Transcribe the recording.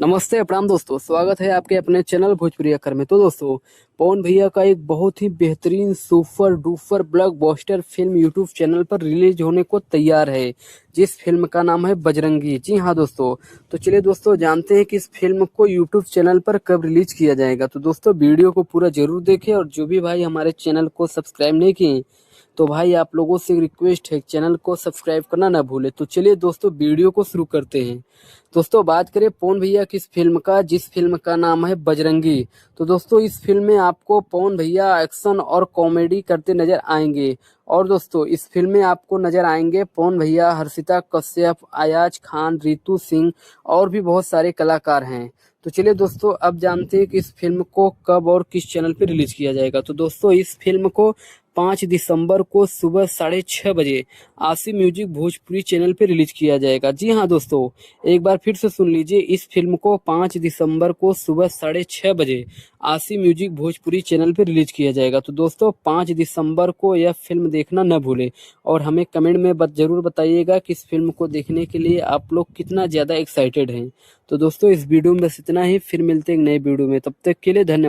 नमस्ते प्रणाम दोस्तों, स्वागत है आपके अपने चैनल भोजपुरी अखर में। तो दोस्तों, पवन भैया का एक बहुत ही बेहतरीन super duper blockbuster film YouTube channel पर रिलीज होने को तैयार है, जिस फिल्म का नाम है बजरंगी। जी हाँ दोस्तों, तो चलिए दोस्तों जानते हैं कि इस फिल्म को यूट्यूब चैनल पर कब रिलीज किया जाएगा। तो दोस्तों वीडियो को पूरा जरूर देखें, और जो भी भाई हमारे चैनल को सब्सक्राइब नहीं किए तो भाई आप लोगों से रिक्वेस्ट है, चैनल को सब्सक्राइब करना ना भूले। तो चलिए दोस्तों वीडियो को शुरू करते हैं। दोस्तों बात करें पवन भैया की इस फिल्म का, जिस फिल्म का नाम है बजरंगी। तो दोस्तों इस फिल्म में आपको पवन भैया एक्शन और कॉमेडी करते नजर आएंगे। और दोस्तों इस फिल्म में आपको नजर आएंगे पवन भैया, हर्षिता कश्यप, अयाज खान, रितु सिंह और भी बहुत सारे कलाकार हैं। तो चलिए दोस्तों अब जानते हैं कि इस फिल्म को कब और किस चैनल पर रिलीज किया जाएगा। तो दोस्तों इस फिल्म को 5 दिसंबर को सुबह 6:30 बजे आशी म्यूजिक भोजपुरी चैनल पे रिलीज किया जाएगा। जी हाँ दोस्तों, एक बार फिर से सुन लीजिए, इस फिल्म को 5 दिसंबर को सुबह 6:30 बजे आशी म्यूजिक भोजपुरी चैनल पे रिलीज किया जाएगा। तो दोस्तों 5 दिसंबर को यह फिल्म देखना न भूलें, और हमें कमेंट में जरूर बताइएगा कि इस फिल्म को देखने के लिए आप लोग कितना ज़्यादा एक्साइटेड हैं। तो दोस्तों इस वीडियो में बस इतना ही, फिर मिलते हैं एक नए वीडियो में, तब तक के लिए धन्यवाद।